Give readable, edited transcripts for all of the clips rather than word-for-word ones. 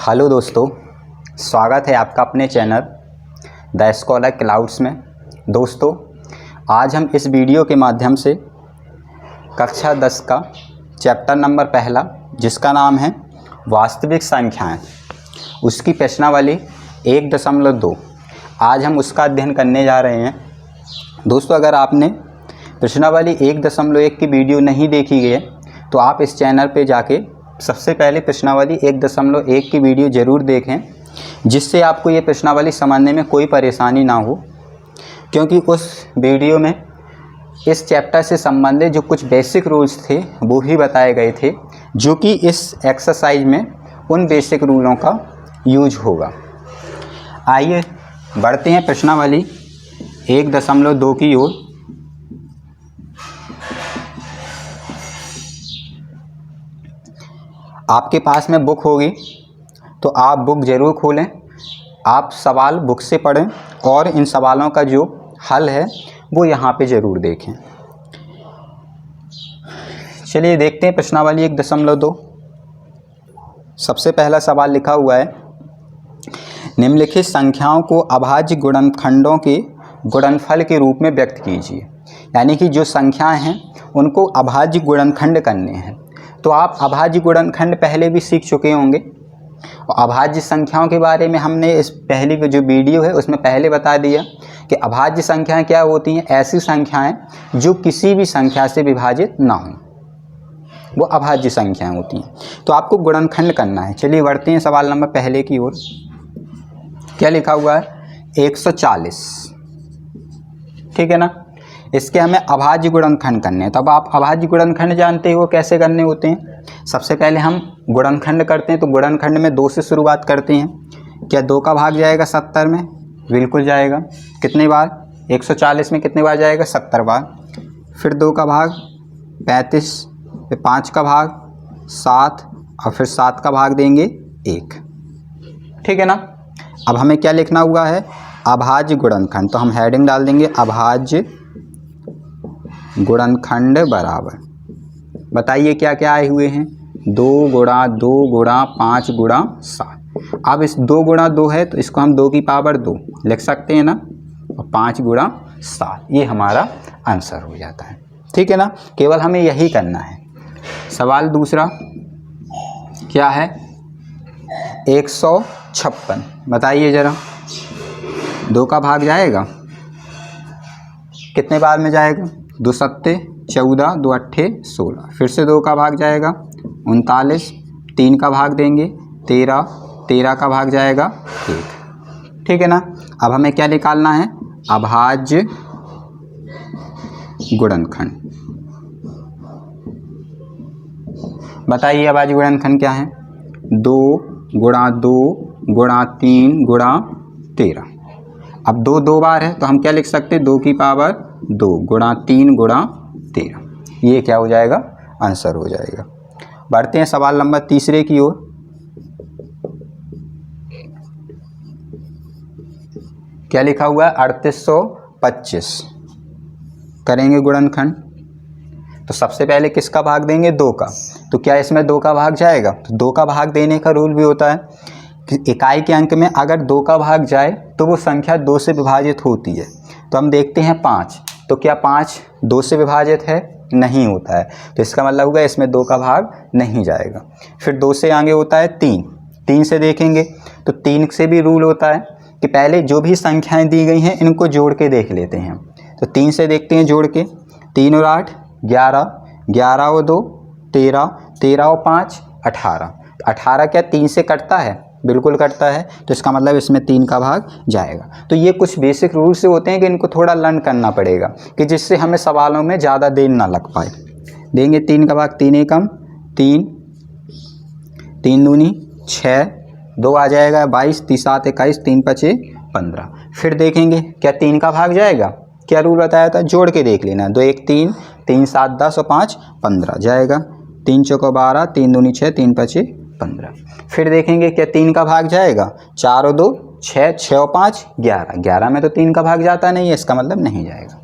Hello दोस्तों, स्वागत है आपका अपने चैनल द स्कॉलर क्लाउड्स में। दोस्तों, आज हम इस वीडियो के माध्यम से कक्षा 10 का चैप्टर नंबर पहला, जिसका नाम है वास्तविक संख्याएं, उसकी प्रश्नावली 1.2 आज हम उसका अध्ययन करने जा रहे हैं। दोस्तों, अगर आपने प्रश्नावली 1.1 की वीडियो नहीं देखी है तो आप इस चैनल पे जाके सबसे पहले प्रश्नावली 1.1 की वीडियो ज़रूर देखें, जिससे आपको ये प्रश्नावली समझने में कोई परेशानी ना हो, क्योंकि उस वीडियो में इस चैप्टर से संबंधित जो कुछ बेसिक रूल्स थे वो ही बताए गए थे, जो कि इस एक्सरसाइज में उन बेसिक रूलों का यूज होगा। आइए बढ़ते हैं प्रश्नावली 1.2 की ओर। आपके पास में बुक होगी तो आप बुक ज़रूर खोलें, आप सवाल बुक से पढ़ें और इन सवालों का जो हल है वो यहाँ पे ज़रूर देखें। चलिए देखते हैं प्रश्नावली 1.2। सबसे पहला सवाल लिखा हुआ है, निम्नलिखित संख्याओं को अभाज्य गुणनखंडों के गुणनफल के रूप में व्यक्त कीजिए। यानी कि जो संख्याएं हैं उनको अभाज्य गुणनखंड करने हैं। तो आप अभाज्य गुणनखंड पहले भी सीख चुके होंगे और अभाज्य संख्याओं के बारे में हमने इस पहली जो वीडियो है उसमें पहले बता दिया कि अभाज्य संख्याएं क्या होती हैं। ऐसी संख्याएं जो किसी भी संख्या से विभाजित ना हों, वो अभाज्य संख्याएं होती हैं। तो आपको गुणनखंड करना है। चलिए बढ़ते हैं सवाल नंबर पहले की ओर। क्या लिखा हुआ है? 140, ठीक है ना। इसके हमें अभाज्य गुणनखंड करने हैं। तब आप अभाज्य गुणनखंड जानते हो कैसे करने होते हैं। सबसे पहले हम गुणनखंड करते हैं तो गुणनखंड में 2 से शुरुआत करते हैं। क्या 2 का भाग जाएगा 70 में? बिल्कुल जाएगा। कितने बार? 140 में कितने बार जाएगा? 70 बार। फिर 2 का भाग 35, फिर 5 का भाग 7 और फिर 7 का भाग देंगे 1, ठीक है ना। अब हमें क्या लिखना हुआ है? अभाज्य गुणनखंड। तो हम हेडिंग डाल देंगे अभाज्य गुणनखंड बराबर, बताइए क्या क्या आए हुए हैं? 2 गुणा 2 गुणा 5 गुणा 7। अब इस 2 गुणा 2 है तो इसको हम 2 की पावर 2 लिख सकते हैं ना, और 5 गुणा 7, ये हमारा आंसर हो जाता है, ठीक है ना। केवल हमें यही करना है। सवाल दूसरा क्या है? 156, बताइए ज़रा। 2 का भाग जाएगा कितने बार में जाएगा? 2 सत्ते 14, 2 अट्ठे 16। फिर से 2 का भाग जाएगा 39, 3 का भाग देंगे 13, 13 का भाग जाएगा 1, ठीक है ना। अब हमें क्या निकालना है? अभाज्य गुणनखंड। बताइए अभाज्य गुणनखंड क्या है? 2 गुणा 2 गुणा 3 गुणा 13। अब 2 2 बार है तो हम क्या लिख सकते हैं? 2 की पावर 2 गुणा 3 गुणा 13। ये क्या हो जाएगा? आंसर हो जाएगा। बढ़ते हैं सवाल नंबर तीसरे की ओर। क्या लिखा हुआ है? 3825 करेंगे गुणनखंड। तो सबसे पहले किसका भाग देंगे? 2 का। तो क्या इसमें 2 का भाग जाएगा? तो 2 का भाग देने का रूल भी होता है कि इकाई के अंक में अगर 2 का भाग जाए तो वो संख्या 2 से विभाजित होती है। तो हम देखते हैं 5, तो क्या 5 2 से विभाजित है? नहीं होता है। तो इसका मतलब होगा इसमें 2 का भाग नहीं जाएगा। फिर 2 से आगे होता है 3, 3 से देखेंगे तो 3 से भी रूल होता है कि पहले जो भी संख्याएं दी गई हैं इनको जोड़ के देख लेते हैं। तो 3 से देखते हैं जोड़ के, 3 और 8 11, 11 और 2 13, 13 और 5 18। 18 क्या 3 से कटता है? बिल्कुल कटता है। तो इसका मतलब इसमें 3 का भाग जाएगा। तो ये कुछ बेसिक रूल से होते हैं कि इनको थोड़ा लर्न करना पड़ेगा, कि जिससे हमें सवालों में ज़्यादा देर ना लग पाए। देंगे 3 का भाग 3 एकम 3, 3 दूनी 6, 2 आ जाएगा 22, 3 7 21, 3 5 15। फिर देखेंगे क्या 3 का भाग जाएगा? क्या रूल बताया था? जोड़ के देख लेना। 2 1 3, 3 7 10 और 5 15 जाएगा। 3 चौको 12, 3 दूनी 6, 3 5 15। फिर देखेंगे क्या 3 का भाग जाएगा? 4 और 2 6, 6 और 5 11, 11 में तो 3 का भाग जाता नहीं है, इसका मतलब नहीं जाएगा।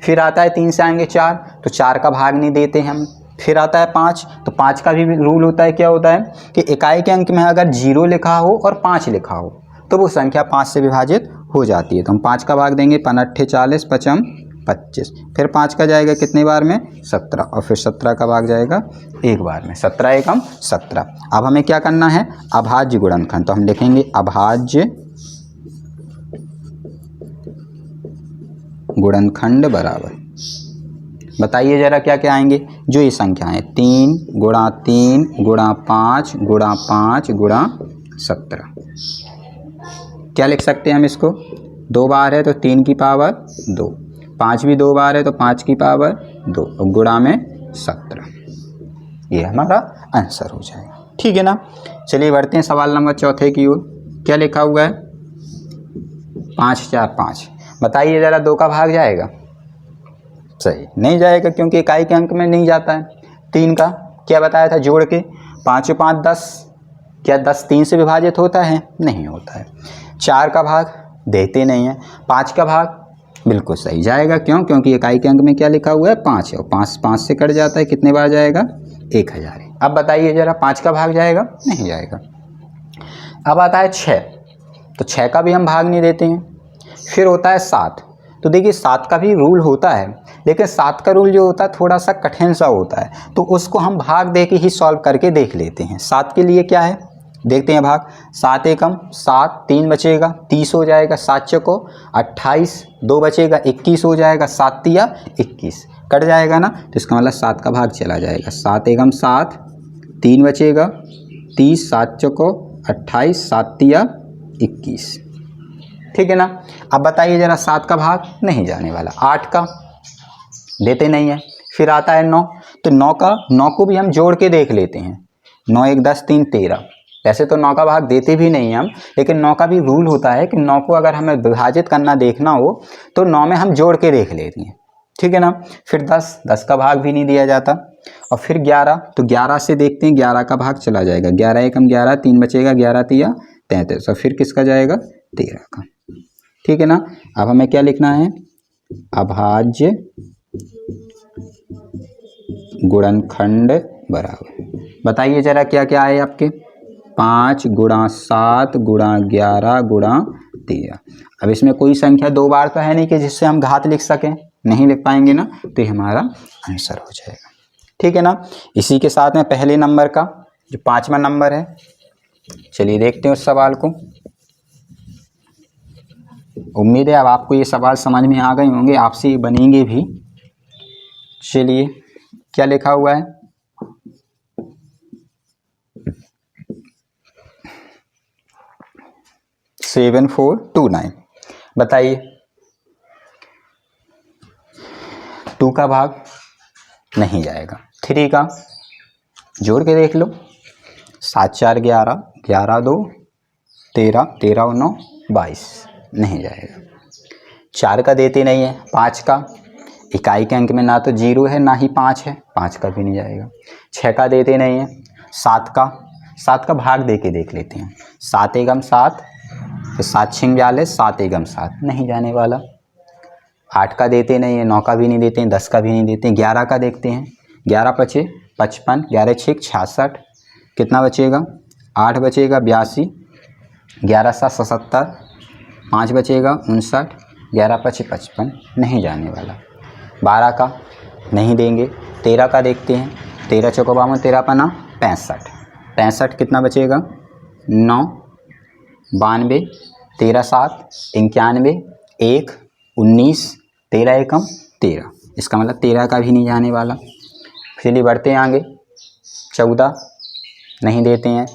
फिर आता है 3 से आएंगे 4, तो 4 का भाग नहीं देते हम, फिर आता है 5, तो 5 का भी रूल होता है, क्या होता है कि इकाई के अंक में अगर 0 लिखा हो और 5 लिखा हो तो वो संख्या 5 से विभाजित हो जाती है। तो हम 5 का भाग देंगे, 5 40, 5 25, फिर 5 का जाएगा कितने बार में 17, और फिर 17 का भाग जाएगा एक बार में, 17 एकम 17। अब हमें क्या करना है, अभाज्य गुणनखंड। तो हम लिखेंगे अभाज्य गुणनखंड बराबर, बताइए जरा क्या क्या आएंगे, जो ये संख्याएं 3 गुणा 3 गुणा 5 गुणा 5 गुणा 17। क्या लिख सकते हैं हम इसको, 2 बार है तो 3 की पावर 2, 5 भी 2 बार है तो 5 की पावर 2, और गुणा में 17। ये हमारा आंसर हो जाएगा, ठीक है ना। चलिए बढ़ते हैं सवाल नंबर चौथे की ओर। क्या लिखा हुआ है, 5 4 5। बताइए जरा 2 का भाग जाएगा, सही नहीं जाएगा क्योंकि इकाई के अंक में नहीं जाता है। 3 का क्या बताया था, जोड़ के 5 5 10, क्या 10 3 से विभाजित होता है, नहीं होता है। 4 का भाग देते नहीं है, 5 का भाग बिल्कुल सही जाएगा, क्यों, क्योंकि इकाई के अंक में क्या लिखा हुआ है 5 है, और 5 5 से कट जाता है, कितने बार जाएगा 1000। अब बताइए जरा 5 का भाग जाएगा, नहीं जाएगा। अब आता है 6, तो 6 का भी हम भाग नहीं देते हैं। फिर होता है 7, तो देखिए 7 का भी रूल होता है, लेकिन 7 का रूल जो होता है थोड़ा सा कठिन सा होता है, तो उसको हम भाग दे के ही सॉल्व करके देख लेते हैं। 7 के लिए क्या है, देखते हैं भाग, 7 एकम 7, 3 बचेगा 30 हो जाएगा, 7 चौको 28, 2 बचेगा 21 हो जाएगा, 7 तिया 21 कट जाएगा ना, तो इसका मतलब 7 का भाग चला जाएगा। 7 एकम 7, 3 बचेगा 30, 7 चौको 28, 7 तिया 21, ठीक है ना। अब बताइए जरा 7 का भाग नहीं जाने वाला, 8 का देते नहीं है। फिर आता है 9, तो 9 को भी हम जोड़ के देख लेते हैं, 9 1 10 3 13। वैसे तो 9 का भाग देते भी नहीं हम, लेकिन 9 का भी रूल होता है कि 9 को अगर हमें विभाजित करना देखना हो तो 9 में हम जोड़ के देख लेते हैं, ठीक है ना। फिर 10 का भाग भी नहीं दिया जाता। और फिर 11, तो 11 से देखते हैं, 11 का भाग चला जाएगा, 11 एकम 11, 3 बचेगा 11 तिया 33, और फिर किसका जाएगा 13 का, ठीक है ना। अब हमें क्या लिखना है, अभाज्य गुणनखंड बराबर, बताइए जरा क्या क्या आए आपके, 5 गुणा 7 गुणा 11 गुणा 13। अब इसमें कोई संख्या 2 बार तो है नहीं कि जिससे हम घात लिख सकें, नहीं लिख पाएंगे ना, तो ये हमारा आंसर हो जाएगा, ठीक है ना। इसी के साथ में पहले नंबर का जो 5वां नंबर है, चलिए देखते हैं उस सवाल को। उम्मीद है अब आपको ये सवाल समझ में आ गए होंगे, आपसे ये बनेंगे भी। चलिए क्या लिखा हुआ है, 7429। बताइए 2 का भाग नहीं जाएगा, 3 का जोड़ के देख लो, 7 4 11, 11 2 13, 13 9 22, नहीं जाएगा। 4 का देते नहीं है, 5 का इकाई के अंक में ना तो 0 है ना ही 5 है, 5 का भी नहीं जाएगा। 6 का देते नहीं है, 7 का भाग दे के देख लेते हैं, 7 एकम 7, तो 7 6 42, 7 एकम 7, नहीं जाने वाला। 8 का देते नहीं है, 9 का भी नहीं देते हैं, 10 का भी नहीं देते हैं। 11 का देखते हैं, 11 पचे 55, 11 6 66, कितना बचेगा 8 बचेगा 82, 11 7 77, 5 बचेगा 59, 11 पचे 55, नहीं जाने वाला। 12 का नहीं देंगे। 13 का देखते हैं, 13 चौको 52, 13 पना 65, 65 कितना बचेगा 9, 92, 13 7 91, 1 19, 13 एकम 13, इसका मतलब 13 का भी नहीं जाने वाला। चलिए बढ़ते हैं आगे। 14 नहीं देते हैं,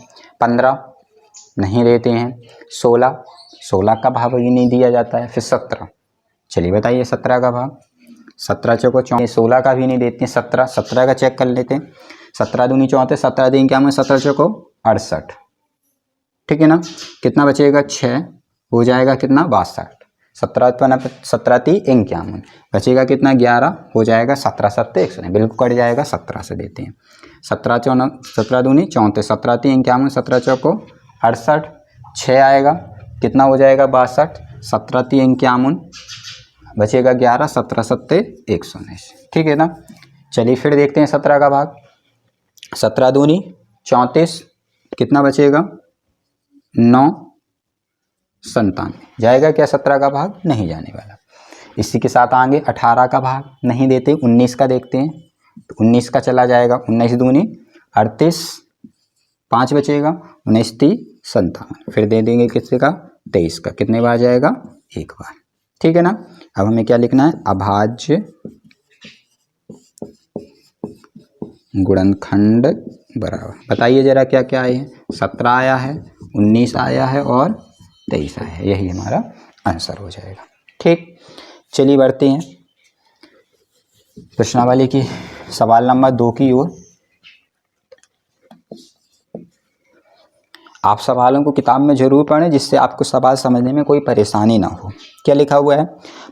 15 नहीं देते हैं, 16 का भाग ही नहीं दिया जाता है। फिर 17, चलिए बताइए 17 का भाग, 17 चौको 14, 16 का भी नहीं देते हैं। 17 का चेक कर लेते हैं, 17 दूनी 34, 17 दिन क्या में 17 चौको 68, ठीक है ना। कितना बचेगा 6, हो जाएगा कितना 62, 17 ती 51, बचेगा कितना 11, हो जाएगा 17 7 100, बिल्कुल कट जाएगा। 17 से देते हैं, 17 दूनी 34, 17 ती 51, 17 चौको 68, 6 आएगा कितना हो जाएगा 62, 17 ती 51, बचेगा 11, 17 7 119, ठीक है ना। चलिए फिर देखते हैं 17 का भाग। 17 दूनी 34, कितना बचेगा 9 97, जाएगा क्या 17 का भाग? नहीं जाने वाला। इसी के साथ आगे 18 का भाग नहीं देते, 19 का देखते हैं, तो 19 का चला जाएगा, 19 दूनी 38, 5 बचेगा, 19 3 57, फिर दे देंगे किससे का 23 का, कितने बार जाएगा? एक बार। ठीक है ना। अब हमें क्या लिखना है? अभाज्य गुणनखंड बराबर, बताइए जरा क्या क्या आए हैं? 17 आया है, 19 आया है और 23 आया है, यही हमारा आंसर हो जाएगा। ठीक, चलिए बढ़ते हैं प्रश्नावली की सवाल नंबर 2 की ओर। आप सवालों को किताब में जरूर पढ़ें जिससे आपको सवाल समझने में कोई परेशानी ना हो। क्या लिखा हुआ है?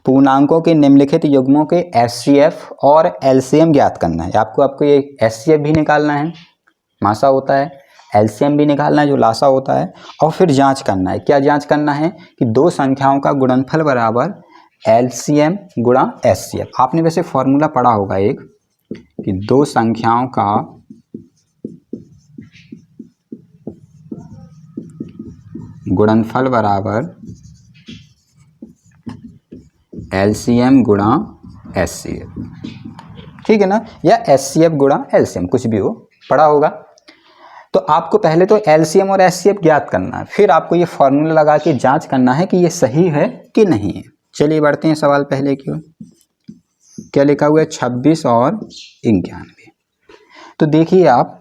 पूर्णांकों के निम्नलिखित युग्मों के एचसीएफ और एलसीएम ज्ञात करना है। आपको ये एचसीएफ भी निकालना है, मासा होता है, एलसीएम भी निकालना है जो लासा होता है, और फिर जांच करना है। क्या जांच करना है? कि दो संख्याओं का गुणनफल बराबर एलसीएम गुणा एचसीएफ। आपने वैसे फॉर्मूला पढ़ा होगा एक, कि दो संख्याओं का गुणनफल बराबर एलसीएम गुणा एचसीएफ, ठीक है ना, या एचसीएफ गुणा एलसीएम, कुछ भी हो, पढ़ा होगा। तो आपको पहले तो एलसीएम और एचसीएफ ज्ञात करना है, फिर आपको ये फॉर्मूला लगा के जांच करना है कि ये सही है कि नहीं है। चलिए बढ़ते हैं सवाल पहले की ओर। क्या लिखा हुआ है? 26 और 91। तो देखिए आप,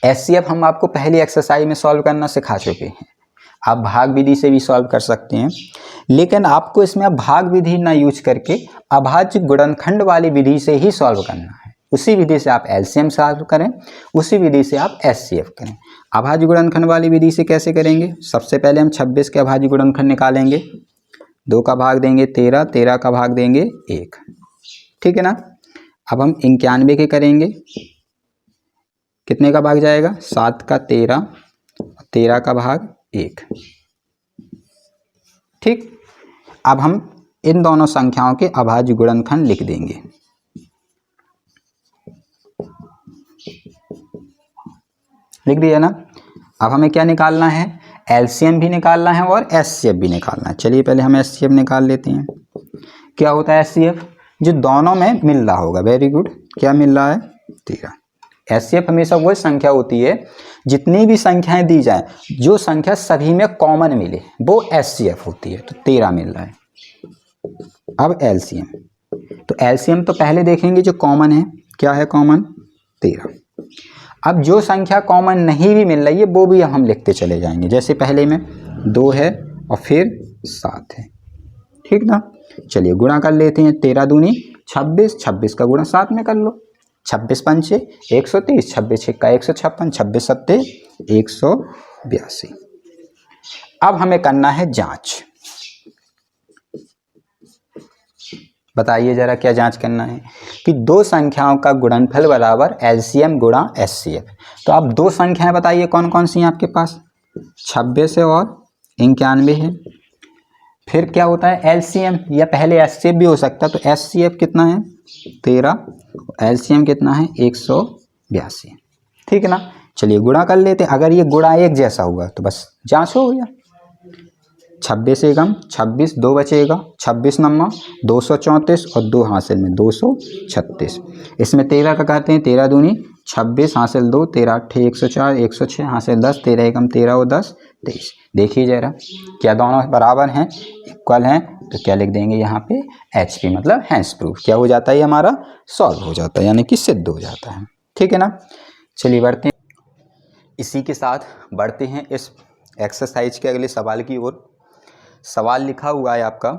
एचसीएफ हम आपको पहली एक्सरसाइज में सॉल्व करना सिखा चुके हैं। आप भाग विधि से भी सॉल्व कर सकते हैं, लेकिन आपको इसमें अब भाग विधि ना यूज करके अभाज्य गुणनखंड वाली विधि से ही सॉल्व करना है। उसी विधि से आप एलसीएम सॉल्व करें, उसी विधि से आप एचसीएफ करें। अभाज्य गुणनखंड वाली विधि से कैसे करेंगे? सबसे पहले हम 26 के अभाज्य गुणनखंड निकालेंगे, 2 का भाग देंगे 13, 13 का भाग देंगे 1, ठीक है ना। अब हम 91 के करेंगे, कितने का भाग जाएगा? 7 का 13, 13 का भाग 1, ठीक। अब हम इन दोनों संख्याओं के अभाज्य गुणनखंड लिख देंगे। लिख दिया ना। अब हमें क्या निकालना है? एलसीएम भी निकालना है और एचसीएफ भी निकालना है। चलिए पहले हम एचसीएफ निकाल लेते हैं। क्या होता है एचसीएफ? जो दोनों में मिल रहा होगा। Very good. क्या मिल रहा है? 13। एचसीएफ हमेशा वही संख्या होती है, जितनी भी संख्याएं दी जाए, जो संख्या सभी में कॉमन मिले वो एचसीएफ होती है। तो 13 मिल रहा है। अब एलसीएम, तो एलसीएम तो पहले देखेंगे जो कॉमन है। क्या है कॉमन? 13। अब जो संख्या कॉमन नहीं भी मिल रही है वो भी हम लिखते चले जाएंगे। जैसे पहले में 2 है और फिर 7 है, ठीक ना। चलिए गुणा कर लेते हैं। 13 दूनी 26, 26 का गुणा 7 में कर लो। 26 पंचे 130, 26 छिक्का 156, 26 सत्ते 182। अब हमें करना है जांच। बताइए जरा क्या जांच करना है? कि दो संख्याओं का गुणनफल बराबर एलसीएम गुणा एचसीएफ। तो आप दो संख्याएं बताइए कौन कौन सी हैं आपके पास? 26 है और 91 है। फिर क्या होता है? एलसीएम, या पहले एचसीएफ भी हो सकता है। तो एचसीएफ कितना है? 13, एलसीएम कितना है? 182, ठीक है ना। चलिए गुणा कर लेते हैं। अगर ये गुणा एक जैसा हुआ तो बस जांच हो गया। 26 एकम 26, 2 बचेगा, 26 नम्मा 234 और 2 हासिल में 236। इसमें 13 का कहते हैं 13 दूनी 26 हासिल 2, 13 अट्ठे 104, 106 हासिल 10, 13 एकम 13 और 10 23। देखिए जरा क्या दोनों बराबर हैं, इक्वल हैं। तो क्या लिख देंगे यहाँ पे? HP, मतलब हैंस प्रूफ। क्या हो जाता है? हमारा सॉल्व हो जाता है, यानी कि सिद्ध हो जाता है, ठीक है ना। चलिए बढ़ते हैं। इसी के साथ बढ़ते हैं इस एक्सरसाइज के अगले सवाल की ओर। सवाल लिखा हुआ है आपका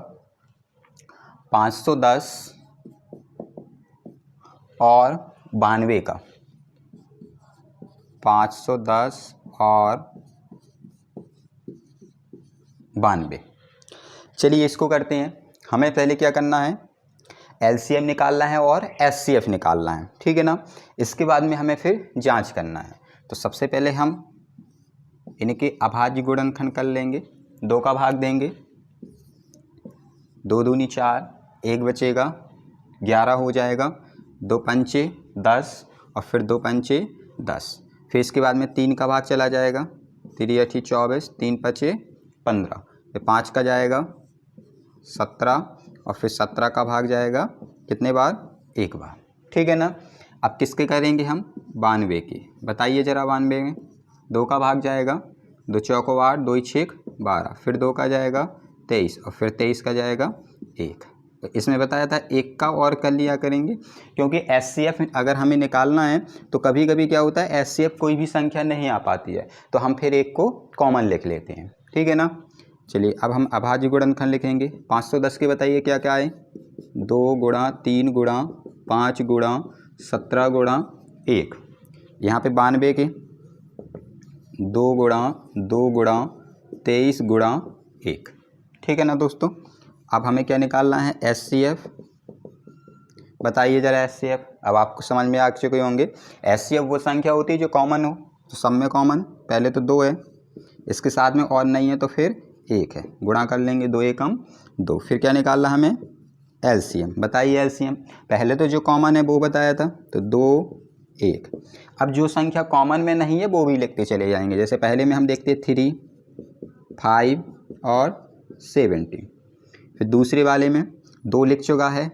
510 और 92 का। 510 और 92। चलिए इसको करते हैं। हमें पहले क्या करना है? एलसीएम निकालना है और एचसीएफ निकालना है, ठीक है ना। इसके बाद में हमें फिर जांच करना है। तो सबसे पहले हम इनके अभाज्य गुणनखंड कर लेंगे। 2 का भाग देंगे, 2 दूनी 4, 1 बचेगा, 11 हो जाएगा, 2 पंचे 10 और फिर 2 पंचे 10। फिर इसके बाद में 3 का भाग चला जाएगा, 3 8 24, 3 पचे 15, फिर 5 का जाएगा 17 और फिर 17 का भाग जाएगा कितने बार? एक बार। ठीक है ना। अब किसके करेंगे हम? 92 के। बताइए ज़रा 92 में 2 का भाग जाएगा, 2 चौको 8, 2 छेक 12, फिर 2 का जाएगा 23 और फिर 23 का जाएगा 1। तो इसमें बताया था 1 का और कर लिया करेंगे, क्योंकि एचसीएफ अगर हमें निकालना है तो कभी कभी क्या होता है एचसीएफ कोई भी संख्या नहीं आ पाती है, तो हम फिर 1 को कॉमन लिख लेते हैं। ठीक है ना। चलिए अब हम अभाज्य गुणनखंड लिखेंगे। 510 के बताइए क्या क्या है? 2 गुणा 3 गुणा 5 गुणा 17 गुणा 1। यहाँ पे 92 के 2 गुणा 2 गुणा 23 गुणा 1। ठीक है ना दोस्तों। अब हमें क्या निकालना है? एचसीएफ। बताइए ज़रा एचसीएफ। अब आपको समझ में आ चुके होंगे एचसीएफ वो संख्या होती है जो कॉमन हो, तो सब में कॉमन पहले तो 2 है, इसके साथ में और नहीं है तो फिर 1 है, गुणा कर लेंगे 2 एकम 2। फिर क्या निकालना हमें? एलसीएम। बताइए एलसीएम। पहले तो जो कॉमन है वो बताया था, तो 2 1। अब जो संख्या कॉमन में नहीं है वो भी लिखते चले जाएंगे। जैसे पहले में हम देखते 3 5 और 70। फिर दूसरे वाले में 2 लिख चुका है,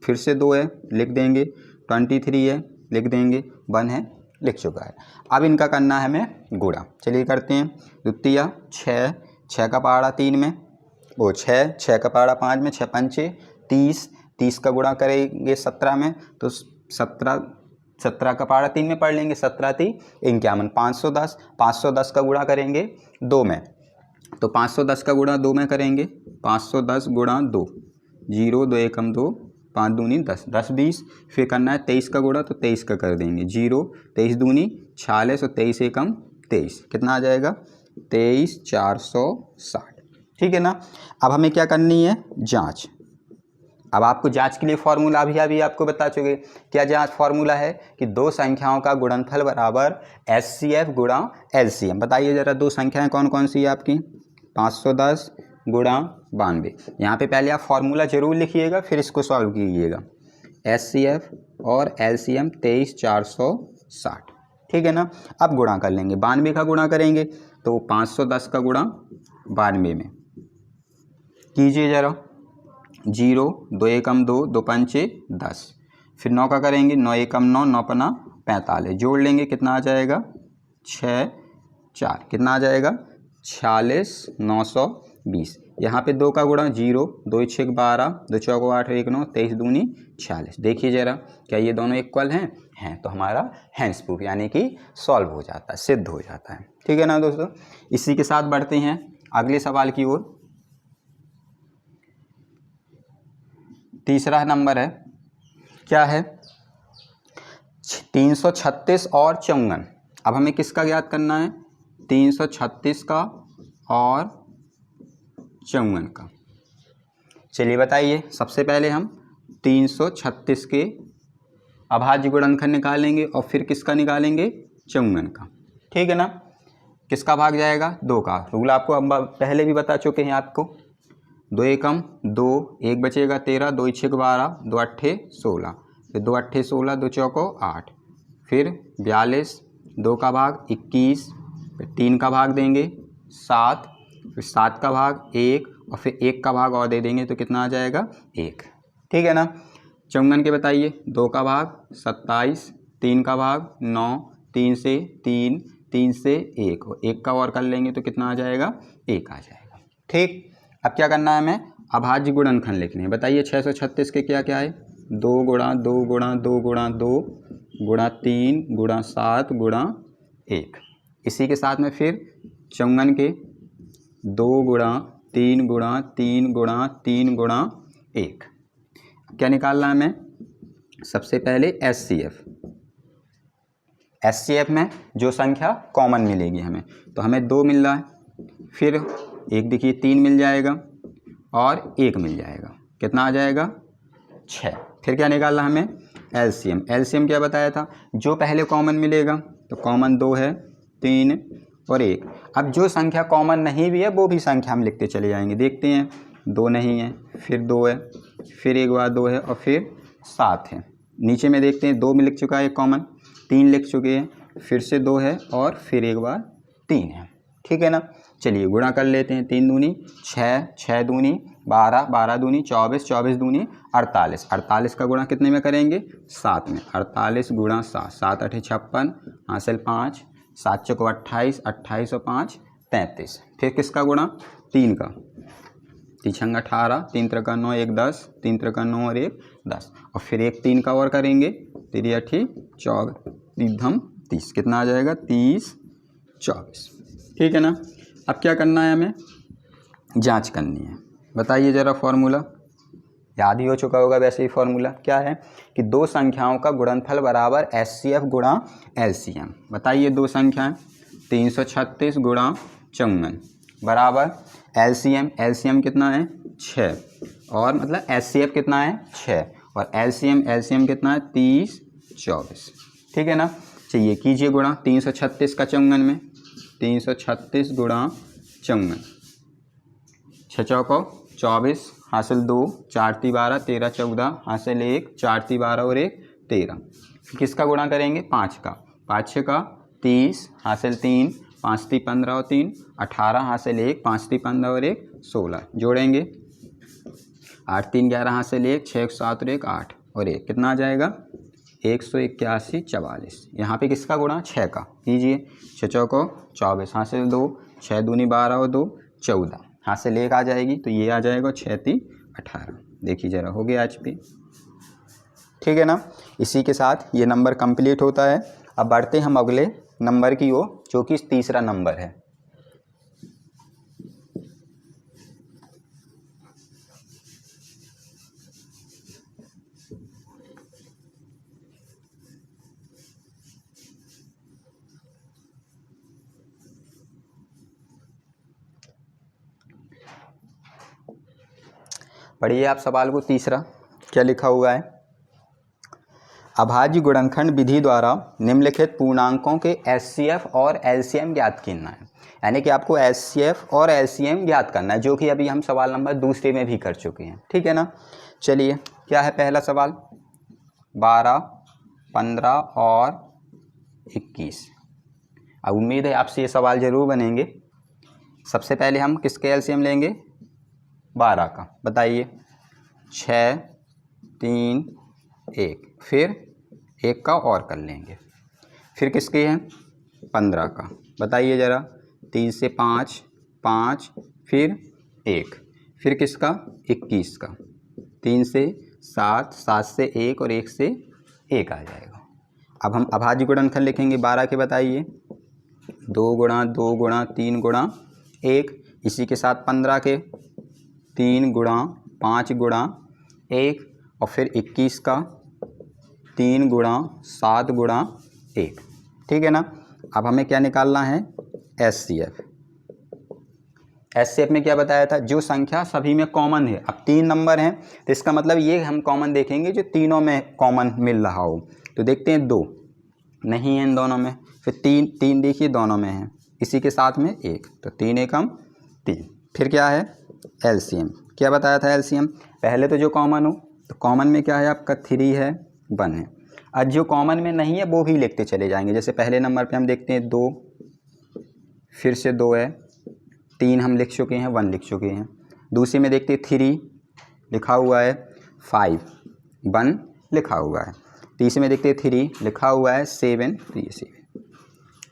फिर से 2 है लिख देंगे, 23 है लिख देंगे, 1 है लिख चुका है। अब इनका करना है हमें गुणा। चलिए करते हैं। द्वितीय 6, 6 का पहाड़ा 3 में, वो 6, 6 का पहाड़ा 5 में, 6 पंचे 30, 30 का गुणा करेंगे 17 में, तो 17 का पहाड़ा 3 में पढ़ लेंगे, 17 3 51। 510, 510 का गुणा करेंगे 2 में, तो 510 का गुणा 2 में करेंगे, 510 गुणा 2, 0 2 एकम 2, 5 दूनी 10, 10 20। फिर करना है 23 का गुणा, तो 23 का कर देंगे, 0 23 दूनी 46 और 23 एकम 23, कितना आ जाएगा? 23 460। ठीक है ना। अब हमें क्या करनी है? जांच। अब आपको जांच के लिए फॉर्मूला अभी आपको बता चुके। क्या जांच फॉर्मूला है? कि दो संख्याओं का गुणनफल बराबर एचसीएफ गुणा एलसीएम। बताइए ज़रा दो संख्याएं कौन कौन सी है आपकी? 510 गुणा 92। यहाँ पे पहले आप फॉर्मूला जरूर लिखिएगा, फिर इसको सॉल्व कीजिएगा। एचसीएफ और एलसीएम 23 460। ठीक है ना। अब गुणा कर लेंगे, 92 का गुणा करेंगे तो 510 का गुणा 92 में कीजिए ज़रा, 0 2 एकम 2, 2 पंचे 10। फिर 9 का करेंगे, 9 एकम 9, 9 पना 45, जोड़ लेंगे कितना आ जाएगा? 6 4, कितना आ जाएगा? 46 920। यहाँ पे 2 का गुणा 0, 2 6 12, 2 चौको 8 1 9, 23 दूनी 46। देखिए ज़रा क्या ये दोनों इक्वल हैं? हैं। तो हमारा हैंस प्रूफ यानी कि सॉल्व हो जाता है, सिद्ध हो जाता है। ठीक है ना दोस्तों। इसी के साथ बढ़ते हैं अगले सवाल की ओर। तीसरा नंबर है, क्या है? 336 और 54। अब हमें किसका ज्ञात करना है? 336 का और 54 का। चलिए बताइए। सबसे पहले हम 336 के अभाज्य गुणनखंड निकालेंगे और फिर किसका निकालेंगे? 54 का। ठीक है ना। किसका भाग जाएगा? 2 का। रूल आपको हम पहले भी बता चुके हैं आपको। 2 एकम 2, 1 बचेगा 13, 2 6 12, 2 अट्ठे 16, फिर 2 अट्ठे 16, 2 चौको 8, फिर 42, 2 का भाग 21, फिर 3 का भाग देंगे 7, फिर 7 का भाग 1 और फिर 1 का भाग और दे देंगे तो कितना आ जाएगा? 1। ठीक है ना। 54 के बताइए। 2 का भाग 27, 3 का भाग 9, 3 से 3, 3 से 1 और 1 का और कर लेंगे तो कितना आ जाएगा? 1 आ जाएगा। ठीक। अब क्या करना है हमें? अभाज्य गुणनखंड लिखने हैं। बताइए 636 के क्या क्या है? 2 गुणा 2 गुणा 2 गुणा 2 गुणा 3 गुणा 7 गुणा 1। इसी के साथ में फिर 54 के 2 गुणा 3 गुणा 3 गुणा 3 गुणा 1। क्या निकालना है हमें? सबसे पहले एचसीएफ। एचसीएफ में जो संख्या कॉमन मिलेगी हमें, तो हमें 2 मिल रहा है, फिर एक देखिए 3 मिल जाएगा और 1 मिल जाएगा, कितना आ जाएगा? 6। फिर क्या निकालना हमें? एलसीएम। एलसीएम क्या बताया था? जो पहले कॉमन मिलेगा, तो कॉमन 2 है, 3 और 1। अब जो संख्या कॉमन नहीं भी है वो भी संख्या हम लिखते चले जाएंगे। देखते हैं 2 नहीं है, फिर 2 है, फिर एक बार 2 है और फिर 7 है। नीचे में देखते हैं 2 में लिख चुका है कॉमन, 3 लिख चुके हैं, फिर से 2 है और फिर एक बार 3 है। ठीक है ना। चलिए गुणा कर लेते हैं। 3 दूनी 6, 6 दूनी 12, 12 दूनी 24, 24 दूनी 48, 48 का गुणा कितने में करेंगे? 7 में। 48 गुणा 7, 7 8 56, हासिल 5, 7 चौको 28, 28 और 5 33। फिर किसका गुणा? 3 का, 3 छंग 18, 3 त्रिका 9, 1 10, 3 त्रिका 9 और 1 10, और फिर एक 3 का और करेंगे, 3 8 24, 3 धम 30, कितना आ जाएगा? 30 24। ठीक है ना। अब क्या करना है? हमें जांच करनी है। बताइए ज़रा फॉर्मूला, याद ही हो चुका होगा वैसे ही फॉर्मूला क्या है कि दो संख्याओं का गुणनफल बराबर HCF गुणा LCM। बताइए दो संख्याएं 336 गुणा 54 बराबर LCM कितना है? 6, और मतलब HCF कितना है? 6, और LCM कितना है? 30 24। ठीक है ना। चलिए कीजिए गुणा 336 का 54 में, 336 गुणा 54, 6 चौको 24, हासिल 2, 4 × 12, 13 14, हासिल 1, 4 × 12 और 1 13। किसका गुणा करेंगे? 5 का, 5 6 का 30, हासिल 3, 5 3 15 और 3 18, हासिल 1, 5 3 15 और 1 16, जोड़ेंगे 8 3 11, हासिल 1, 6 1 7 और 1 8 और 1, कितना आ जाएगा? 181 44। यहाँ पे किसका गुणा? 6 का, कीजिए 6 चौको 24, हासिल 2, 6 दूनी 12 और 2 14, हासिल 1 आ जाएगी, तो ये आ जाएगा 6 3 18। देखिए ज़रा, हो गया आज पे। ठीक है ना। इसी के साथ ये नंबर कंप्लीट होता है। अब बढ़ते हम अगले नंबर की ओर, जो कि तीसरा नंबर है। पढ़िए आप सवाल को तीसरा, क्या लिखा हुआ है? अभाज्य गुणनखंड विधि द्वारा निम्नलिखित पूर्णांकों के HCF और LCM ज्ञात करना है। यानी कि आपको HCF और LCM ज्ञात करना है, जो कि अभी हम सवाल नंबर दूसरे में भी कर चुके हैं। ठीक है ना। चलिए क्या है पहला सवाल? 12, 15 और 21। अब उम्मीद है आपसे ये सवाल ज़रूर बनेंगे। सबसे पहले हम किसके LCM लेंगे? 12 का। बताइए 6 3 1, फिर 1 का और कर लेंगे। फिर किसके हैं? 15 का। बताइए ज़रा, 3 से 5 5, फिर 1, फिर किसका? 21 का। 3 से 7 7 से 1 और 1 से 1 आ जाएगा। अब हम अभाज्य गुणनखंड लिखेंगे 12 के। बताइए 2 गुणा 2 गुणा 3 गुणा 1, इसी के साथ 15 के 3 गुणा 5 गुणा 1, और फिर 21 का 3 गुणा 7 गुणा 1। ठीक है ना। अब हमें क्या निकालना है? HCF। HCF में क्या बताया था? जो संख्या सभी में कॉमन है। अब 3 नंबर हैं, तो इसका मतलब ये हम कॉमन देखेंगे जो तीनों में कॉमन मिल रहा हो। तो देखते हैं 2 नहीं है इन दोनों में, फिर 3 देखिए दोनों में है, इसी के साथ में 1, तो 3 एकम 3। फिर क्या है? LCM। क्या बताया था LCM? पहले तो जो कॉमन हो, तो कॉमन में क्या है आपका? 3 है, 1 है। आज जो कॉमन में नहीं है वो भी लिखते चले जाएंगे। जैसे पहले नंबर पे हम देखते हैं 2, फिर से 2 है, 3 हम लिख चुके हैं, 1 लिख चुके हैं। दूसरे में देखते हैं 3 लिखा हुआ है, 5 1 लिखा हुआ है। तीसरे में देखते हैं 3 लिखा हुआ है, 7 तो ये 7।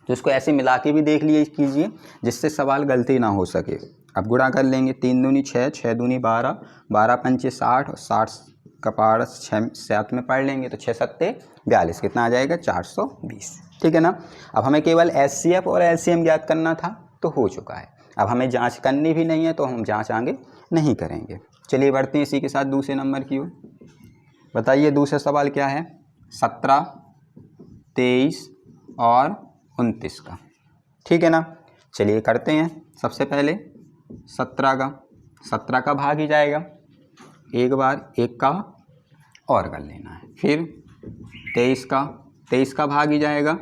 तो इसको ऐसे मिला के भी देख लिए कीजिए जिससे सवाल गलती ना हो सके। अब गुणा कर लेंगे, 3 दूनी 6, 6 दूनी 12, 12 पंचे 60, और 60 का पार 6 7 में पढ़ लेंगे, तो 6 7 42, कितना आ जाएगा? 420। ठीक है ना। अब हमें केवल HCF और LCM ज्ञात करना था, तो हो चुका है। अब हमें जांच करनी भी नहीं है, तो हम जांच आगे नहीं करेंगे। चलिए बढ़ते हैं इसी के साथ दूसरे नंबर की ओर। बताइए दूसरा सवाल क्या है? 17 23 और 29 का। ठीक है ना। चलिए करते हैं। सबसे पहले 17 का भाग ही जाएगा, एक बार 1 का और कर लेना है। फिर 23 का भाग ही जाएगा,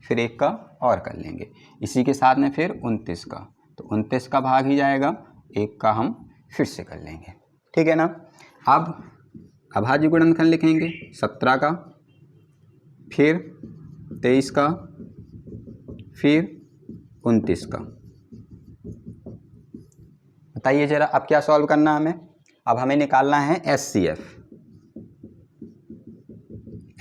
फिर 1 का और कर लेंगे। इसी के साथ में फिर 29 का, तो 29 का भाग ही जाएगा, 1 का हम फिर से कर लेंगे। ठीक है ना। अब अभाज्य गुणनखंड लिखेंगे 17 का, फिर 23 का, फिर 29 का। बताइए जरा अब क्या सॉल्व करना है हमें। अब हमें निकालना है HCF।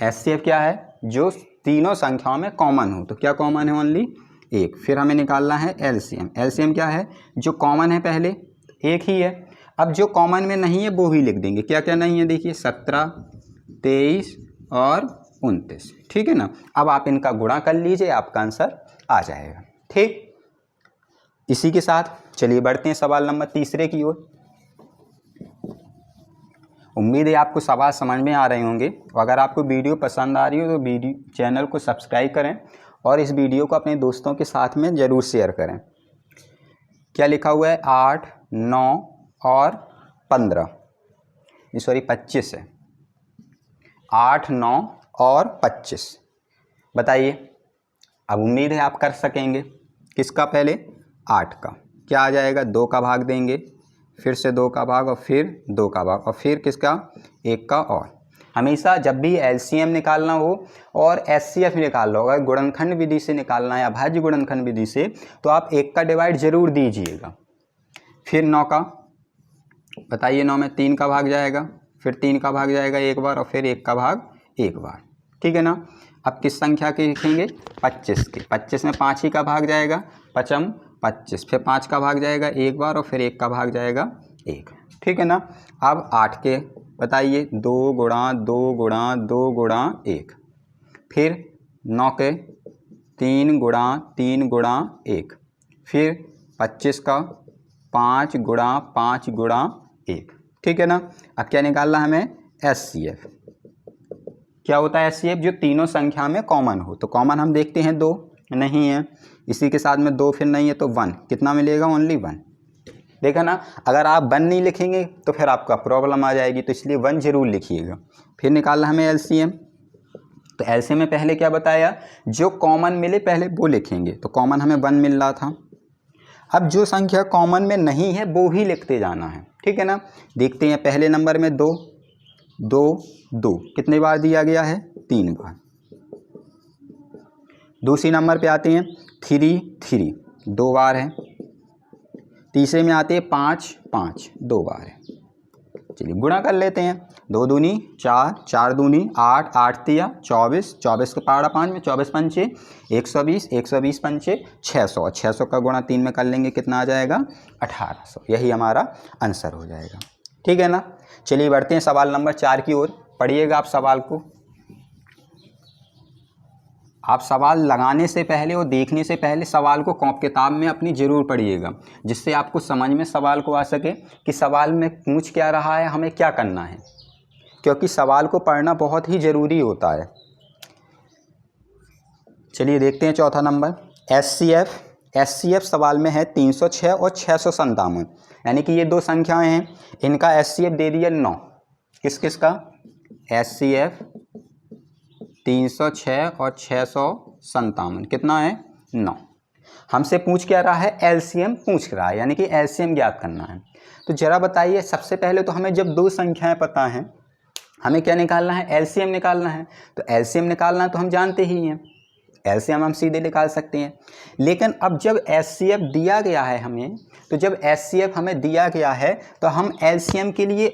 HCF क्या है, जो तीनों संख्याओं में कॉमन हो। तो क्या कॉमन है, ओनली एक। फिर हमें निकालना है LCM। LCM क्या है, जो कॉमन है पहले एक ही है। अब जो कॉमन में नहीं है वो ही लिख देंगे। क्या क्या नहीं है देखिए, 17, 23 और 29, ठीक है ना। अब आप इनका गुणा कर लीजिए, आपका आंसर आ जाएगा। ठीक, इसी के साथ चलिए बढ़ते हैं सवाल नंबर तीसरे की ओर। उम्मीद है आपको सवाल समझ में आ रहे होंगे। अगर आपको वीडियो पसंद आ रही हो तो वीडियो चैनल को सब्सक्राइब करें और इस वीडियो को अपने दोस्तों के साथ में ज़रूर शेयर करें। क्या लिखा हुआ है, 8, 9 और 15, सॉरी 25 है। 8, 9 और 25। बताइए, अब उम्मीद है आप कर सकेंगे। किसका, पहले 8 का, क्या आ जाएगा, 2 का भाग देंगे, फिर से 2 का भाग और फिर 2 का भाग और फिर किसका, 1 का। और हमेशा जब भी LCM निकालना हो और HCF निकालना हो, अगर गुणनखंड विधि से निकालना है या अभाज्य गुणनखंड विधि से, तो आप 1 का डिवाइड जरूर दीजिएगा। फिर 9 का, बताइए 9 में 3 का भाग जाएगा, फिर 3 का भाग जाएगा एक बार और फिर 1 का भाग एक बार, ठीक है ना। अब किस संख्या के लिखेंगे, 25 के। 25 में 5 ही का भाग जाएगा, 5 25, फिर 5 का भाग जाएगा एक बार और फिर 1 का भाग जाएगा 1, ठीक है ना। अब 8 के बताइए, 2 गुणा 2 गुणा 2 गुणा 1। फिर 9 के, 3 गुणा 3 गुणा 1। फिर 25 का, 5 गुणा 5 गुणा 1, ठीक है ना। अब क्या निकालना हमें, HCF। क्या होता है HCF, जो तीनों संख्या में कॉमन हो। तो कॉमन हम देखते हैं 2 नहीं है, इसी के साथ में 2 फिर नहीं है तो 1, कितना मिलेगा, ओनली 1। देखा ना, अगर आप 1 नहीं लिखेंगे तो फिर आपका प्रॉब्लम आ जाएगी, तो इसलिए 1 जरूर लिखिएगा। फिर निकालना हमें LCM। तो LCM में पहले क्या बताया, जो कॉमन मिले पहले वो लिखेंगे। तो कॉमन हमें 1 मिल रहा था। अब जो संख्या कॉमन में नहीं है वो ही लिखते जाना है, ठीक है ना। देखते हैं, पहले नंबर में 2 2 2 कितने बार दिया गया है, 3 बार। दूसरी नंबर पे आते हैं 3 3, 2 बार है। तीसरे में आते हैं 5 5, 2 बार है। चलिए गुणा कर लेते हैं, 2 दूनी 4, 4 दूनी 8, 8 तिया 24, 24 का पहाड़ा 5 में, 24 पंचे 120, 120 पंचे 600, 600 का गुणा 3 में कर लेंगे, कितना आ जाएगा, 1800। यही हमारा आंसर हो जाएगा, ठीक है ना। चलिए बढ़ते हैं सवाल नंबर 4 की ओर। पढ़िएगा आप सवाल को। आप सवाल लगाने से पहले और देखने से पहले सवाल को कॉपी किताब में अपनी ज़रूर पढ़िएगा, जिससे आपको समझ में सवाल को आ सके कि सवाल में पूछ क्या रहा है, हमें क्या करना है, क्योंकि सवाल को पढ़ना बहुत ही ज़रूरी होता है। चलिए देखते हैं चौथा नंबर, HCF। HCF सवाल में है 306 और 657, यानी कि ये दो संख्याएं हैं, इनका HCF दे दिया 9। किस किस का, HCF 306 और 657 कितना है, 9। हमसे पूछ क्या रहा है, LCM पूछ रहा है, यानी कि LCM ज्ञात करना है। तो जरा बताइए, सबसे पहले तो हमें जब दो संख्याएं पता हैं, हमें क्या निकालना है, LCM निकालना है। तो LCM निकालना है तो हम जानते ही हैं, LCM हम सीधे निकाल सकते हैं। लेकिन अब जब HCF दिया गया है हमें, तो जब HCF हमें दिया गया है तो हम LCM के लिए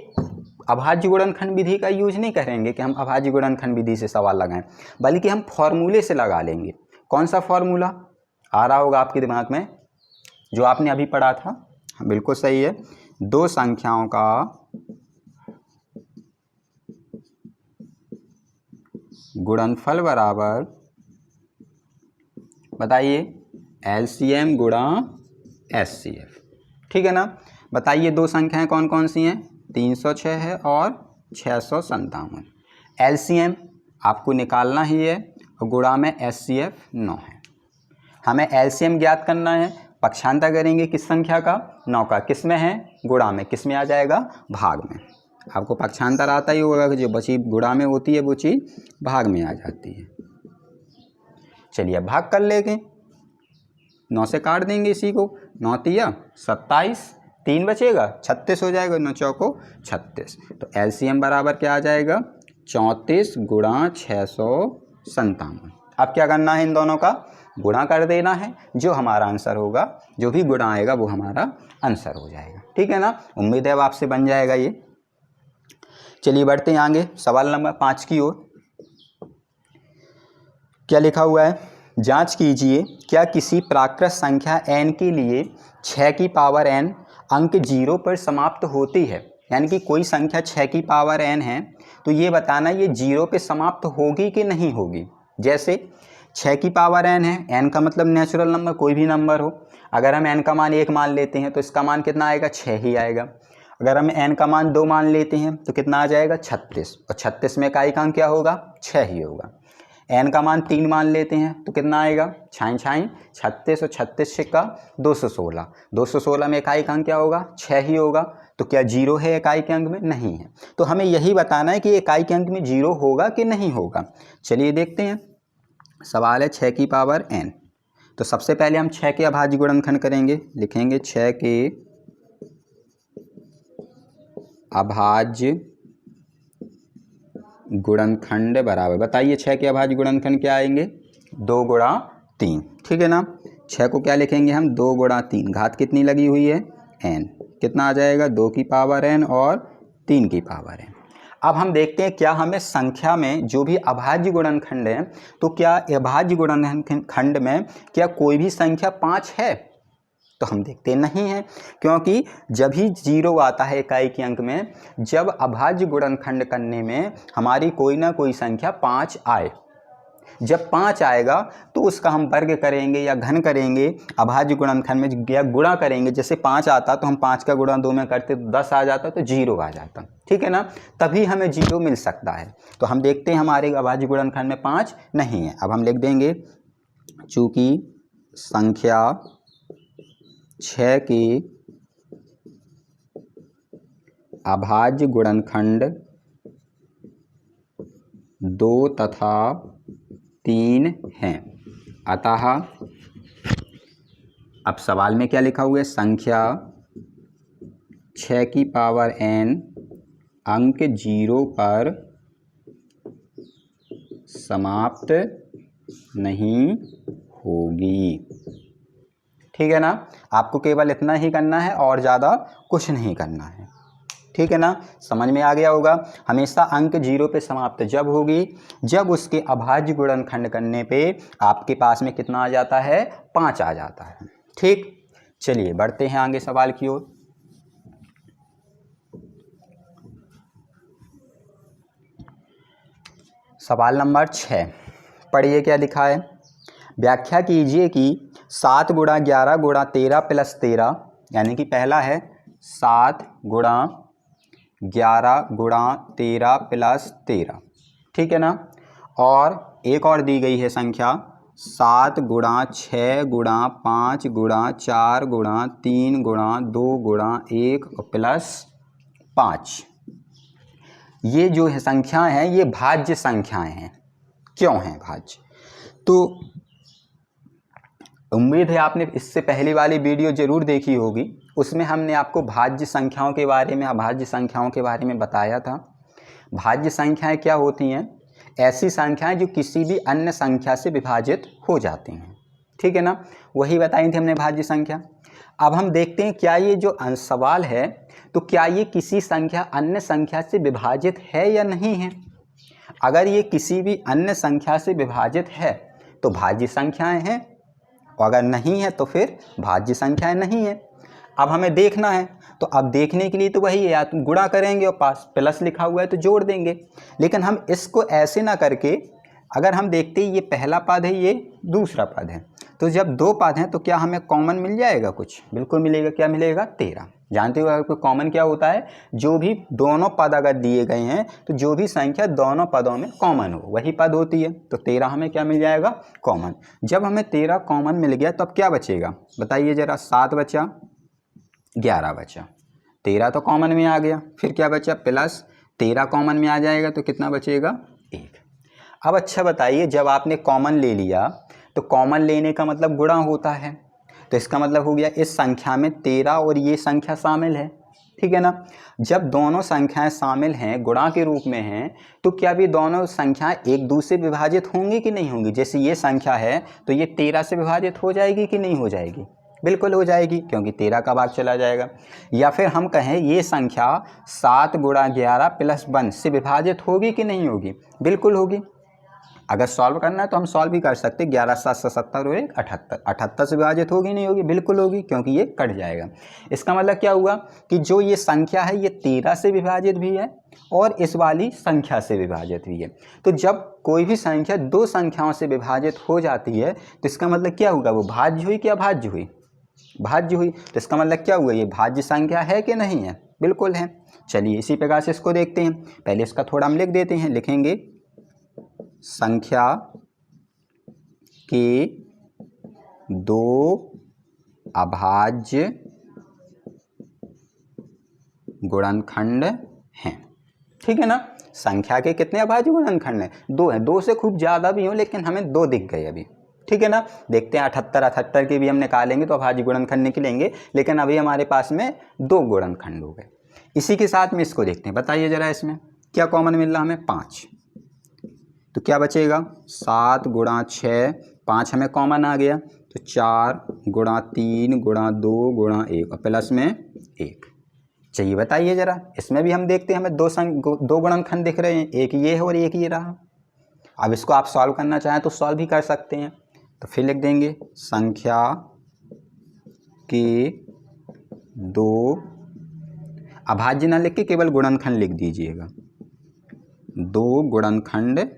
अभाज्य गुणनखंड विधि का यूज नहीं करेंगे कि हम अभाज्य गुणनखंड विधि से सवाल लगाएं, बल्कि हम फॉर्मूले से लगा लेंगे। कौन सा फॉर्मूला आ रहा होगा आपके दिमाग में, जो आपने अभी पढ़ा था, बिल्कुल सही है, दो संख्याओं का गुणनफल बराबर, बताइए, LCM गुणा HCF, ठीक है ना। बताइए दो संख्याएं कौन कौन सी हैं, 306 है और 657। LCM आपको निकालना ही है और गुणा में HCF 9 है। हमें LCM ज्ञात करना है, पक्षांतर करेंगे किस संख्या का, 9 का, किस में है, गुणा में, किस में आ जाएगा, भाग में। आपको पक्षांतर आता ही होगा कि जो बची गुणा में होती है वो चीज़ भाग में आ जाती है। चलिए अब भाग कर लेंगे, 9 से काट देंगे इसी को, 9 तिया 27, 3 बचेगा, 36 हो जाएगा, 9 चौको 36। तो एलसीएम बराबर क्या आ जाएगा, 34 गुणा 657। अब क्या करना है, इन दोनों का गुणा कर देना है, जो हमारा आंसर होगा, जो भी गुणा आएगा वो हमारा आंसर हो जाएगा। ठीक है ना, उम्मीद है अब आपसे बन जाएगा ये। चलिए बढ़ते हैं आगे सवाल नंबर 5 की ओर। क्या लिखा हुआ है, जांच कीजिए क्या किसी प्राकृत संख्या n के लिए 6 की पावर n अंक 0 पर समाप्त होती है। यानी कि कोई संख्या 6 की पावर n है तो ये बताना ये 0 पे समाप्त होगी कि नहीं होगी। जैसे 6 की पावर n है, n का मतलब नेचुरल नंबर, कोई भी नंबर हो। अगर हम n का मान 1 मान लेते हैं तो इसका मान कितना आएगा, 6 ही आएगा। अगर हम n का मान 2 मान लेते हैं तो कितना आ जाएगा, 36, और 36 में इकाई का अंक क्या होगा, 6 ही होगा। n का मान 3 मान लेते हैं तो कितना आएगा, छाई छाई 36 और 36 छिक्का 216, 216 में इकाई का अंक क्या होगा, 6 ही होगा। तो क्या 0 है इकाई के अंक में, नहीं है। तो हमें यही बताना है कि इकाई के अंक में 0 होगा कि नहीं होगा। चलिए देखते हैं, सवाल है 6 की पावर n। तो सबसे पहले हम 6 के अभाज्य गुणनखंड करेंगे, लिखेंगे 6 के अभाज्य गुणनखंड बराबर, बताइए 6 के अभाज्य गुणनखंड क्या आएंगे, 2 गुणा 3। ठीक है ना, 6 को क्या लिखेंगे हम, 2 गुणा 3, घात कितनी लगी हुई है, n, कितना आ जाएगा, 2 की पावर n और 3 की पावर n। अब हम देखते हैं क्या हमें संख्या में जो भी अभाज्य गुणनखंड है, तो क्या अभाज्य गुणनखंड में क्या कोई भी संख्या 5 है। तो हम देखते हैं नहीं है, क्योंकि जब ही 0 आता है इकाई के अंक में, जब अभाज्य गुणनखंड करने में हमारी कोई ना कोई संख्या 5 आए। जब 5 आएगा तो उसका हम वर्ग करेंगे या घन करेंगे अभाज्य गुणनखंड में, या गुणा करेंगे। जैसे 5 आता तो हम 5 का गुणा 2 में करते तो 10 आ जाता, तो 0 आ जाता। ठीक है ना, तभी हमें 0 मिल सकता है। तो हम देखते हैं हमारे अभाज्य गुणनखंड में 5 नहीं है। अब हम लिख देंगे, चूँकि संख्या 6 के अभाज्य गुणनखंड 2 तथा 3 हैं, अतः अब सवाल में क्या लिखा हुआ है, संख्या 6 की पावर n अंक 0 पर समाप्त नहीं होगी। ठीक है ना, आपको केवल इतना ही करना है और ज़्यादा कुछ नहीं करना है। ठीक है ना, समझ में आ गया होगा। हमेशा अंक 0 पे समाप्त जब होगी, जब उसके अभाज्य गुणनखंड करने पे आपके पास में कितना आ जाता है, 5 आ जाता है। ठीक, चलिए बढ़ते हैं आगे सवाल की ओर। सवाल नंबर 6, पढ़िए क्या लिखा है। व्याख्या कीजिए कि 7 गुणा 11 गुणा 13 प्लस 13, यानी कि पहला है 7 गुणा 11 गुणा 13 प्लस 13। ठीक है ना, और एक और दी गई है संख्या 7 गुणा 6 गुणा 5 गुणा 4 गुणा 3 गुणा 2 गुणा 1 प्लस 5। ये जो है संख्याएं हैं, ये भाज्य संख्याएं हैं। क्यों हैं भाज्य, तो उम्मीद है आपने इससे पहली वाली वीडियो ज़रूर देखी होगी। उसमें हमने आपको भाज्य संख्याओं के बारे में, अभाज्य संख्याओं के बारे में बताया था। भाज्य संख्याएं क्या होती हैं, ऐसी संख्याएं जो किसी भी अन्य संख्या से विभाजित हो जाती हैं। ठीक है ना, वही बताई थी हमने भाज्य संख्या। अब हम देखते हैं क्या ये जो सवाल है, तो क्या ये किसी संख्या अन्य संख्या से विभाजित है या नहीं है। अगर ये किसी भी अन्य संख्या से विभाजित है तो भाज्य संख्याएं हैं, और अगर नहीं है तो फिर भाज्य संख्याएं नहीं है। अब हमें देखना है, तो अब देखने के लिए तो वही है, या तो गुणा करेंगे और पास प्लस लिखा हुआ है तो जोड़ देंगे। लेकिन हम इसको ऐसे ना करके, अगर हम देखते हैं ये पहला पद है, ये दूसरा पद है, तो जब 2 पद हैं तो क्या हमें कॉमन मिल जाएगा, कुछ बिल्कुल मिलेगा। क्या मिलेगा, 13। जानते हो अगर कोई कॉमन क्या होता है, जो भी दोनों पद अगर दिए गए हैं तो जो भी संख्या दोनों पदों में कॉमन हो वही पद होती है। तो 13 हमें क्या मिल जाएगा, कॉमन। जब हमें 13 कॉमन मिल गया तो अब क्या बचेगा, बताइए ज़रा। 7 बचा, 11 बचा, 13 तो कॉमन में आ गया, फिर क्या बचा, प्लस 13 कॉमन में आ जाएगा तो कितना बचेगा, 1। अब अच्छा बताइए, जब आपने कॉमन ले लिया तो कॉमन लेने का मतलब गुणा होता है। तो इसका मतलब हो गया इस संख्या में 13 और ये संख्या शामिल है, ठीक है ना। जब दोनों संख्याएं शामिल हैं, गुणा के रूप में हैं, तो क्या भी दोनों संख्याएं एक दूसरे से विभाजित होंगी कि नहीं होंगी। जैसे ये संख्या है तो ये 13 से विभाजित हो जाएगी कि नहीं हो जाएगी, बिल्कुल हो जाएगी, क्योंकि 13 का भाग चला जाएगा। या फिर हम कहें ये संख्या 7 गुणा 11 प्लस 1 से विभाजित होगी कि नहीं होगी, बिल्कुल होगी। अगर सॉल्व करना है तो हम सॉल्व भी कर सकते हैं। 11 7 77 और 1 78, 78 से विभाजित होगी नहीं होगी, बिल्कुल होगी, क्योंकि ये कट जाएगा। इसका मतलब क्या हुआ कि जो ये संख्या है ये 13 से विभाजित भी है और इस वाली संख्या से विभाजित भी है। तो जब कोई भी संख्या दो संख्याओं से विभाजित हो जाती है तो इसका मतलब क्या होगा, वो भाज्य हुई कि अभाज्य हुई, भाज्य हुई। तो इसका मतलब क्या हुआ, ये भाज्य संख्या है कि नहीं है, बिल्कुल है। चलिए इसी प्रकार से इसको देखते हैं। पहले इसका थोड़ा हम लिख देते हैं, लिखेंगे संख्या के दो अभाज्य गुणनखंड हैं, ठीक है ना। संख्या के कितने अभाज्य गुणनखंड हैं, दो हैं। दो से खूब ज़्यादा भी हों लेकिन हमें दो दिख गए अभी, ठीक है ना। देखते हैं 78 78 के भी हम निकालेंगे तो अभाज्य गुणनखंड निकलेंगे, लेकिन अभी हमारे पास में दो गुणनखंड हो गए। इसी के साथ में इसको देखते हैं, बताइए जरा इसमें क्या कॉमन मिल रहा हमें, 5। तो क्या बचेगा, 7 गुणा 6, 5 हमें कॉमन आ गया, तो 4 गुणा 3 गुणा 2 गुणा 1 और प्लस में 1। चलिए बताइए जरा इसमें भी हम देखते हैं, हमें दो गुणनखंड दिख रहे हैं, एक ये है और एक ये रहा। अब इसको आप सॉल्व करना चाहें तो सॉल्व भी कर सकते हैं। तो फिर लिख देंगे संख्या के दो अभाज्य ना लिख के केवल गुणनखंड लिख दीजिएगा, दो गुणनखंड हैं,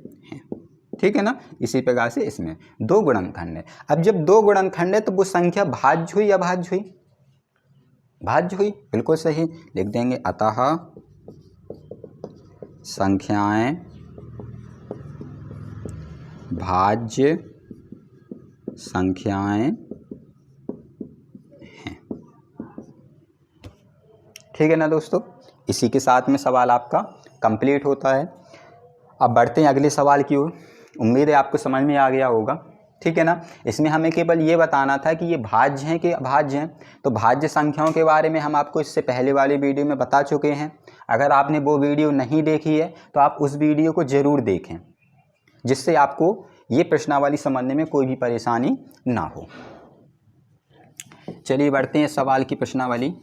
ठीक है ना। इसी प्रकार से इसमें दो गुणनखंड है। अब जब दो गुणनखंड है तो वो संख्या भाज्य हुई या अभाज्य हुई, भाज्य हुई, बिल्कुल सही। लिख देंगे अतः संख्याएं भाज्य संख्याएं हैं, ठीक है ना दोस्तों। इसी के साथ में सवाल आपका कंप्लीट होता है। अब बढ़ते हैं अगले सवाल की ओर। उम्मीद है आपको समझ में आ गया होगा, ठीक है ना। इसमें हमें केवल ये बताना था कि ये भाज्य हैं कि अभाज्य हैं। तो भाज्य संख्याओं के बारे में हम आपको इससे पहले वाली वीडियो में बता चुके हैं। अगर आपने वो वीडियो नहीं देखी है तो आप उस वीडियो को ज़रूर देखें, जिससे आपको ये प्रश्नावली समझने में कोई भी परेशानी ना हो। चलिए बढ़ते हैं सवाल की प्रश्नावली।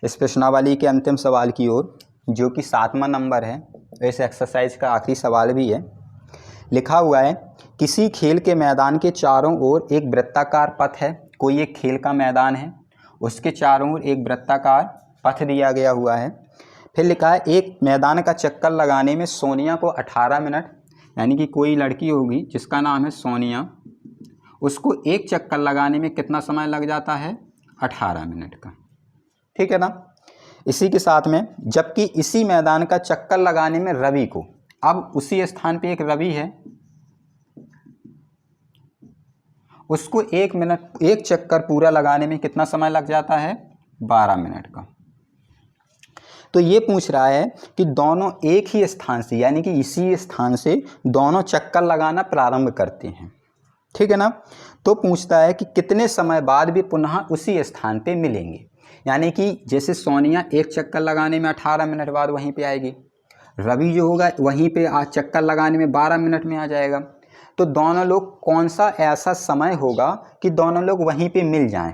इस प्रश्नावली के अंतिम सवाल की ओर, जो कि 7वां नंबर है, इस एक्सरसाइज का आखिरी सवाल भी है। लिखा हुआ है किसी खेल के मैदान के चारों ओर एक वृत्ताकार पथ है। कोई एक खेल का मैदान है, उसके चारों ओर एक वृत्ताकार पथ दिया गया हुआ है। फिर लिखा है एक मैदान का चक्कर लगाने में सोनिया को 18 मिनट, यानी कि कोई लड़की होगी जिसका नाम है सोनिया, उसको एक चक्कर लगाने में कितना समय लग जाता है, 18 मिनट का, ठीक है ना। इसी के साथ में जबकि इसी मैदान का चक्कर लगाने में रवि को, अब उसी स्थान पे एक रवि है, उसको एक चक्कर पूरा लगाने में कितना समय लग जाता है, 12 मिनट का। तो ये पूछ रहा है कि दोनों एक ही स्थान से, यानी कि इसी स्थान से दोनों चक्कर लगाना प्रारंभ करते हैं, ठीक है ना। तो पूछता है कि कितने समय बाद भी पुनः उसी स्थान पे मिलेंगे। यानी कि जैसे सोनिया एक चक्कर लगाने में 18 मिनट बाद वहीं पे आएगी, रवि जो होगा वहीं पे चक्कर लगाने में 12 मिनट में आ जाएगा। तो दोनों लोग कौन सा ऐसा समय होगा कि दोनों लोग वहीं पे मिल जाएं,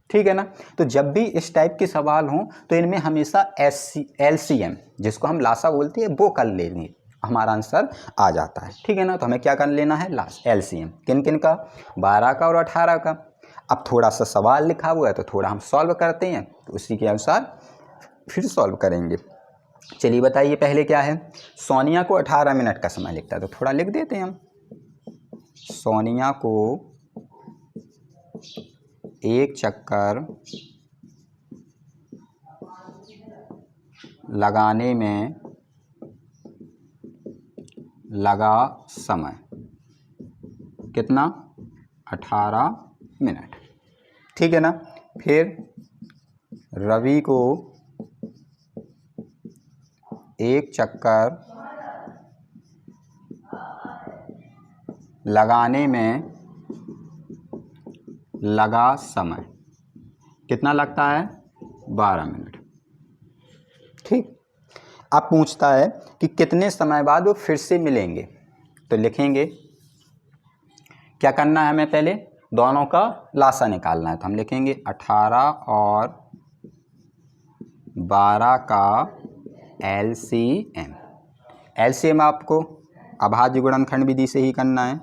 ठीक है ना। तो जब भी इस टाइप के सवाल हों तो इनमें हमेशा LCM, जिसको हम लासा बोलते हैं, वो कर लेंगे, हमारा आंसर आ जाता है, ठीक है ना। तो हमें क्या कर लेना है, LCM किन किन का, 12 का और 18 का। अब थोड़ा सा सवाल लिखा हुआ है तो थोड़ा हम सॉल्व करते हैं, तो उसी के अनुसार फिर सॉल्व करेंगे। चलिए बताइए पहले क्या है, सोनिया को 18 मिनट का समय लिखता है, तो थोड़ा लिख देते हैं हम। सोनिया को एक चक्कर लगाने में लगा समय कितना, 18 मिनट, ठीक है ना। फिर रवि को एक चक्कर लगाने में लगा समय कितना लगता है 12 मिनट। ठीक, अब पूछता है कि कितने समय बाद वो फिर से मिलेंगे, तो लिखेंगे क्या करना है हमें, पहले दोनों का लासा निकालना है। तो हम लिखेंगे 18 और 12 का LCM। LCM आपको अभाज्य गुणनखंड विधि से ही करना है,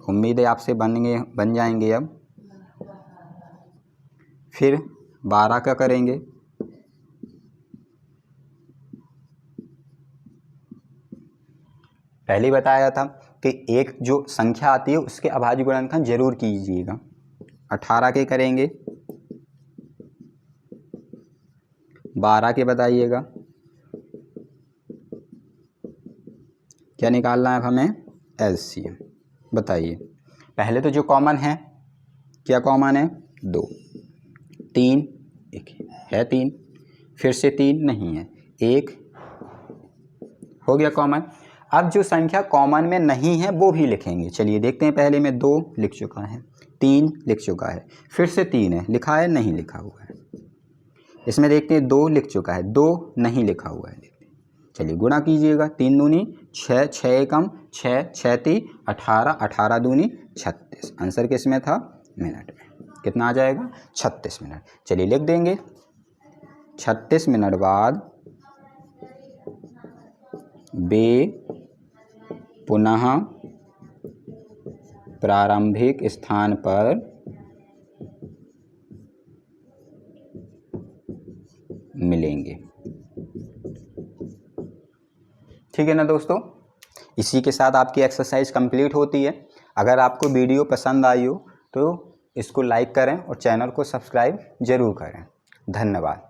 उम्मीद है आपसे बन जाएंगे। अब फिर 12 का करेंगे, पहले बताया था कि एक जो संख्या आती है उसके अभाज्य गुणनखंड जरूर कीजिएगा। 18 के करेंगे, 12 के बताइएगा, क्या निकालना है हमें LCM। बताइए, पहले तो जो कॉमन है, क्या कॉमन है 2, 3 एक है 3, फिर से 3 नहीं है 1 हो गया कॉमन। अब जो संख्या कॉमन में नहीं है वो भी लिखेंगे। चलिए देखते हैं, पहले में 2 लिख चुका है, 3 लिख चुका है, फिर से 3 है, लिखा है नहीं लिखा हुआ है। इसमें देखते हैं 2 लिख चुका है, 2 नहीं लिखा हुआ है। चलिए गुणा कीजिएगा, 3 दूनी 6, 6 एकम 6, 6 ती 18, 18 दूनी 36। आंसर किस में था, मिनट में। कितना आ जाएगा 36 मिनट। चलिए लिख देंगे 36 मिनट बाद वे पुनः प्रारंभिक स्थान पर मिलेंगे। ठीक है ना दोस्तों, इसी के साथ आपकी एक्सरसाइज कंप्लीट होती है। अगर आपको वीडियो पसंद आई हो तो इसको लाइक करें और चैनल को सब्सक्राइब जरूर करें। धन्यवाद।